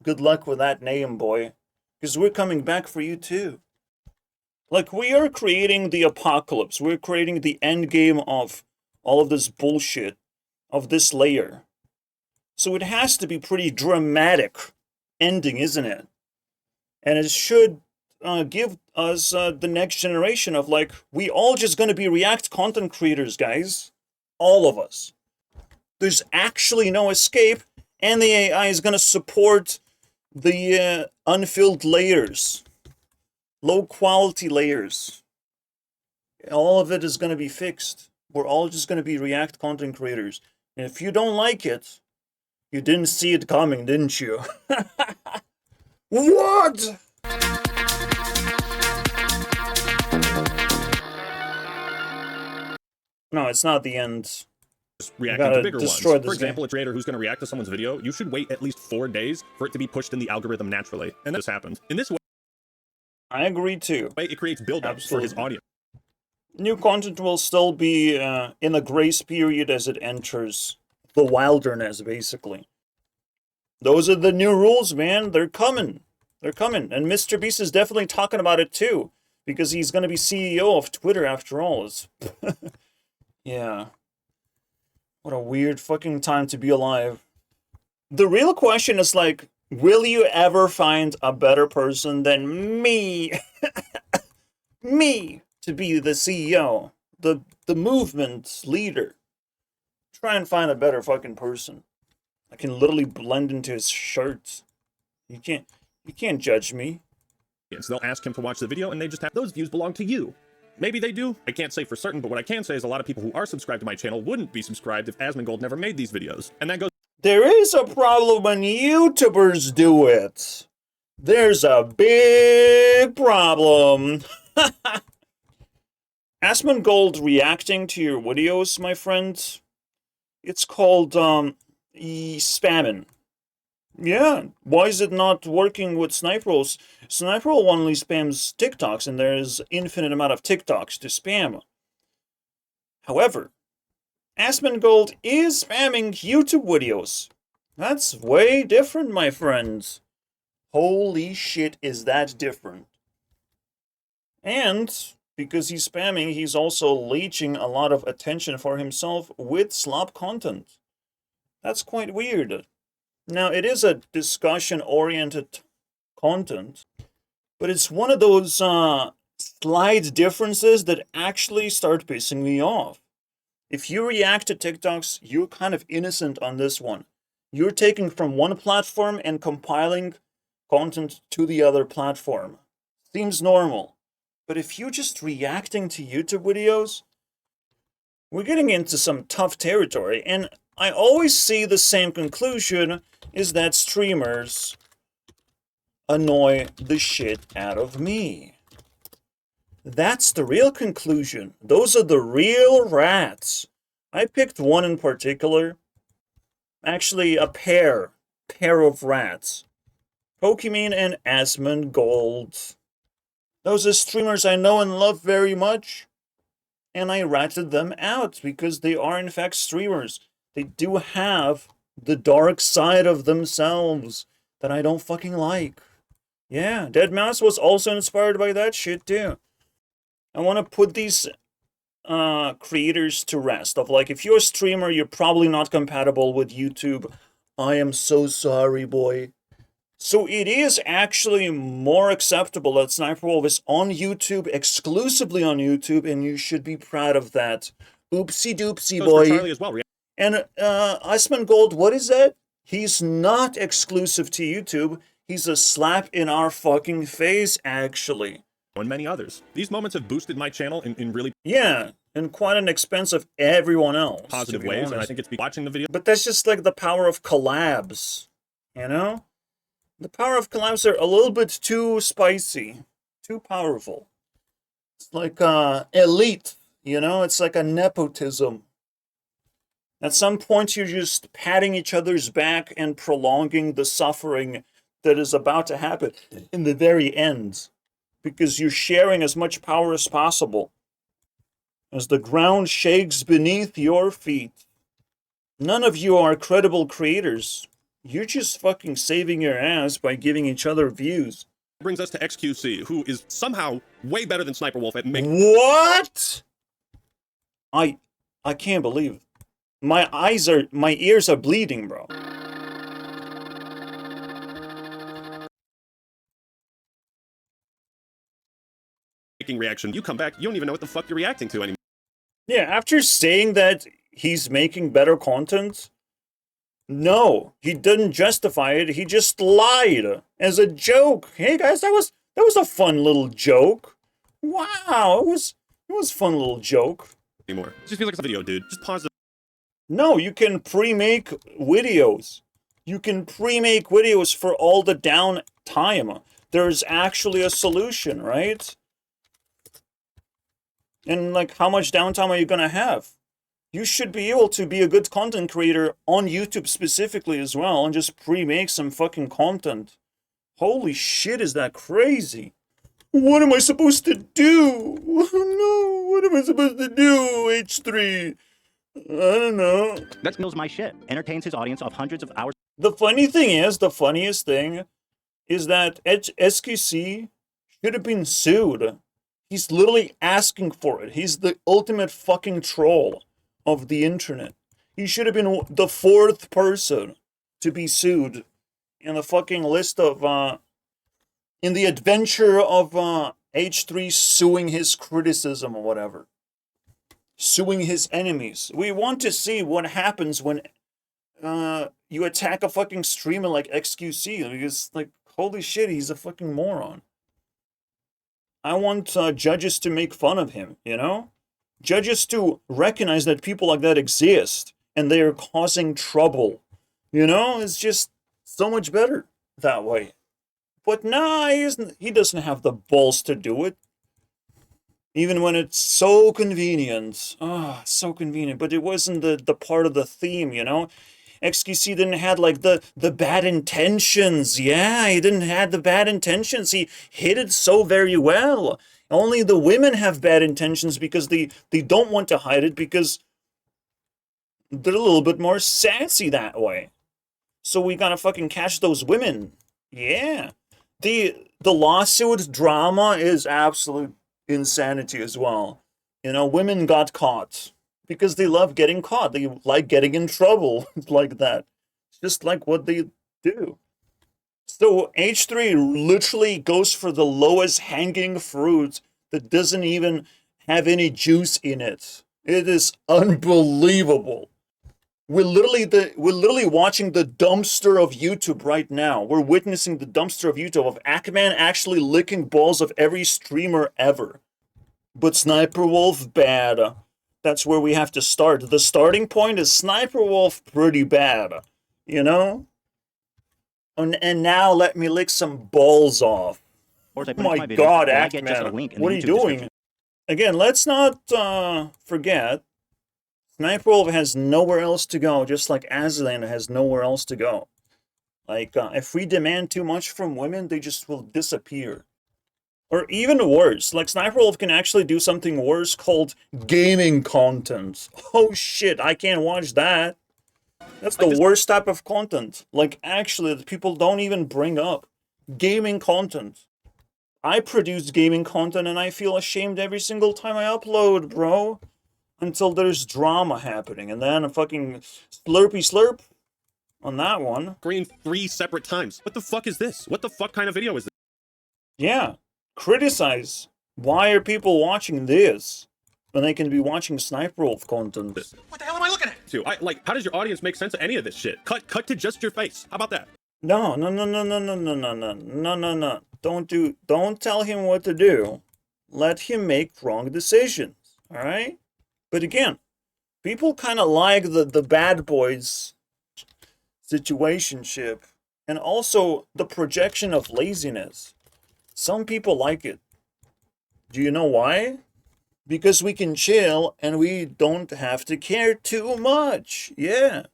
Good luck with that name, boy. Because we're coming back for you too. Like, we are creating the apocalypse. We're creating the endgame of all of this bullshit, of this layer. So it has to be pretty dramatic ending, isn't it? And it should give us the next generation of, like, we all just gonna be React content creators, guys. All of us. There's actually no escape, and the AI is gonna support the unfilled layers. Low quality layers. All of it is gonna be fixed. We're all just gonna be React content creators. And if you don't like it, you didn't see it coming, didn't you? What? No, it's not the end. Reacting to bigger ones. For example, a creator who's going to react to someone's video, you should wait at least 4 days for it to be pushed in the algorithm naturally. And this happened. In this way, I agree too. It creates build-up for his audience. New content will still be in a grace period as it enters the wilderness, basically. Those are the new rules, man. They're coming. They're coming. And Mr. Beast is definitely talking about it too, because he's going to be CEO of Twitter after all. Yeah. What a weird fucking time to be alive. The real question is like, will you ever find a better person than me? Me to be the CEO, the movement leader. Try and find a better fucking person. I can literally blend into his shirt. You can't judge me. They'll ask him to watch the video, and they just have those views belong to you. Maybe they do. I can't say for certain, but what I can say is a lot of people who are subscribed to my channel wouldn't be subscribed if Asmongold never made these videos. And that goes. There is a problem when YouTubers do it. There's a big problem. Asmongold reacting to your videos, my friend. It's called spamming. Yeah, why is it not working with Sniperol's? Sniperol only spams TikToks, and there's infinite amount of TikToks to spam. However, Asmongold is spamming YouTube videos. That's way different, my friends. Holy shit, is that different. And because he's spamming, he's also leeching a lot of attention for himself with slop content. That's quite weird. Now, it is a discussion-oriented content, but it's one of those slight differences that actually start pissing me off. If you react to TikToks, you're kind of innocent on this one. You're taking from one platform and compiling content to the other platform. Seems normal. But if you're just reacting to YouTube videos, we're getting into some tough territory, and I always see the same conclusion, is that streamers annoy the shit out of me. That's the real conclusion. Those are the real rats. I picked one in particular. Actually, a pair of rats. Pokimane and Asmongold. Those are streamers I know and love very much. And I ratted them out because they are in fact streamers. They do have the dark side of themselves that I don't fucking like. Yeah, Deadmaus was also inspired by that shit too. I want to put these creators to rest. Of like, if you're a streamer, you're probably not compatible with YouTube. I am so sorry, boy. So it is actually more acceptable that Sniper Wolf is on YouTube, exclusively on YouTube, and you should be proud of that. Oopsie doopsie, boy. Charlie as well. And Asmongold, what is that? He's not exclusive to YouTube. He's a slap in our fucking face, actually. And many others. These moments have boosted my channel in really... Yeah, and quite an expense of everyone else. Positive ways, honest. And I think it's watching the video. But that's just like the power of collabs, you know? The power of collabs are a little bit too spicy, too powerful. It's like elite, you know? It's like a nepotism. At some point, you're just patting each other's back and prolonging the suffering that is about to happen in the very end. Because you're sharing as much power as possible. As the ground shakes beneath your feet. None of you are credible creators. You're just fucking saving your ass by giving each other views. Brings us to XQC, who is somehow way better than Sniper Wolf at making... What? I can't believe it. My ears are bleeding, bro. Making reaction. You come back, you don't even know what the fuck you're reacting to anymore. Yeah, after saying that he's making better content, no, he didn't justify it. He just lied as a joke. Hey guys, that was a fun little joke. Wow, it was a fun little joke. Anymore. It just feels like a video, dude. Just pause the... No, you can pre-make videos. You can pre-make videos for all the downtime. There's actually a solution, right? And like, how much downtime are you gonna have? You should be able to be a good content creator on YouTube specifically as well and just pre-make some fucking content. Holy shit, is that crazy? What am I supposed to do? No, what am I supposed to do, H3? I don't know. That knows my shit. Entertains his audience of hundreds of hours. The funniest thing is that SQC should have been sued. He's literally asking for it. He's the ultimate fucking troll of the internet. He should have been the 4th person to be sued in the fucking list of, in the adventure of, H3 suing his criticism or whatever. Suing his enemies. We want to see what happens when, you attack a fucking streamer like XQC, because, like, holy shit, he's a fucking moron. I want judges to make fun of him, you know? Judges to recognize that people like that exist, and they are causing trouble. You know? It's just so much better that way. But nah, he doesn't have the balls to do it. Even when it's so convenient. Ah, so convenient. But it wasn't the part of the theme, you know? XQC didn't have, like, the bad intentions. Yeah, he didn't have the bad intentions. He hid it so very well. Only the women have bad intentions because they don't want to hide it because they're a little bit more sassy that way. So we gotta fucking catch those women. Yeah. The lawsuit drama is absolute insanity as well. You know, women got caught. Because they love getting caught. They like getting in trouble like that. It's just like what they do. So H3 literally goes for the lowest hanging fruit that doesn't even have any juice in it. It is unbelievable. We're literally watching the dumpster of YouTube right now. We're witnessing the dumpster of YouTube of Ackman actually licking balls of every streamer ever. But Sniper Wolf, bad. That's where we have to start. The starting point is Sniper Wolf pretty bad, you know? And now let me lick some balls off. Oh my god, Ackman, what are you doing? Again, let's not forget, Sniper Wolf has nowhere else to go, just like Aslan has nowhere else to go. Like, if we demand too much from women, they just will disappear. Or even worse, like Sniper Wolf can actually do something worse called gaming content. Oh shit, I can't watch that. That's the worst type of content. Like, actually, that people don't even bring up. Gaming content. I produce gaming content and I feel ashamed every single time I upload, bro. Until there's drama happening. And then a fucking slurpy slurp on that one. Green 3 separate times. What the fuck is this? What the fuck kind of video is this? Yeah. Criticize. Why are people watching this when they can be watching Sniper Wolf content? What the hell am I looking at? How does your audience make sense of any of this shit? Cut to just your face. How about that? No. Don't tell him what to do. Let him make wrong decisions. Alright? But again, people kind of like the bad boys situationship. And also the projection of laziness. Some people like it. Do you know why? Because we can chill and we don't have to care too much. Yeah.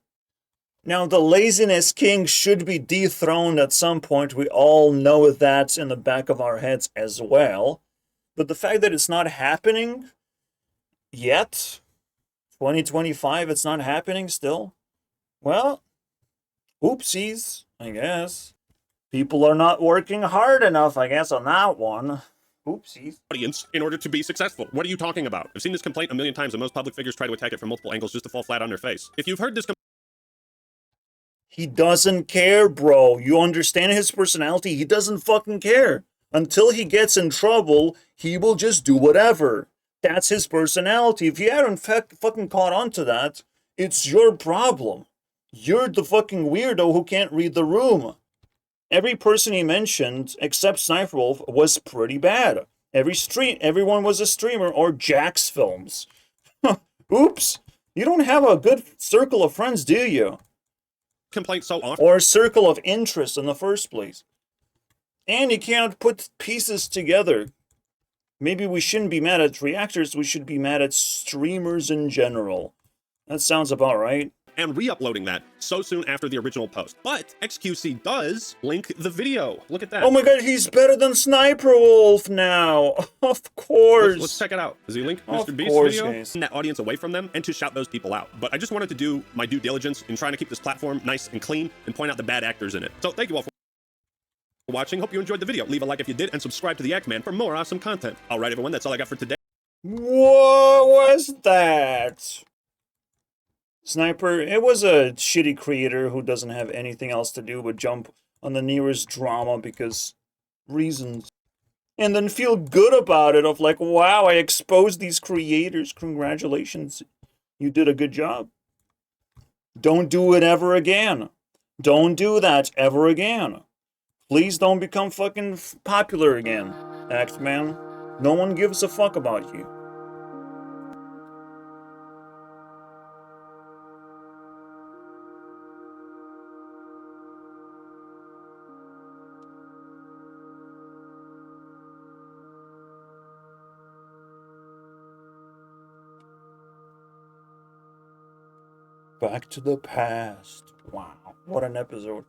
Now, the laziness king should be dethroned at some point. We all know that's in the back of our heads as well. But the fact that it's not happening yet, 2025, it's not happening still. Well, oopsies, I guess. People are not working hard enough, I guess, on that one. Oopsies. Audience in order to be successful. What are you talking about? I've seen this complaint a million times and most public figures try to attack it from multiple angles just to fall flat on their face. If you've heard this he doesn't care, bro. You understand his personality? He doesn't fucking care. Until he gets in trouble, he will just do whatever. That's his personality. If you haven't fucking caught on to that, it's your problem. You're the fucking weirdo who can't read the room. Every person he mentioned, except Sniper Wolf, was pretty bad. Everyone was a streamer or Jack's Films. Oops. You don't have a good circle of friends, do you? Complaint so often. Or a circle of interest in the first place. And you can't put pieces together. Maybe we shouldn't be mad at reactors, we should be mad at streamers in general. That sounds about right. And re-uploading that so soon after the original post. But XQC does link the video. Look at that. Oh my god, he's better than Sniper Wolf now. Of course. Let's check it out. Does he link Of Mr. Beast's course, video? guys. That audience away from them and to shout those people out. But I just wanted to do my due diligence in trying to keep this platform nice and clean and point out the bad actors in it. So thank you all for watching. Hope you enjoyed the video. Leave a like if you did and subscribe to the Ackman for more awesome content. All right, everyone, that's all I got for today. What was that? Sniper, it was a shitty creator who doesn't have anything else to do but jump on the nearest drama because reasons. And then feel good about it of like, wow, I exposed these creators. Congratulations. You did a good job. Don't do it ever again. Don't do that ever again. Please don't become fucking popular again, Axeman. No one gives a fuck about you. Back to the past. Wow, what an episode.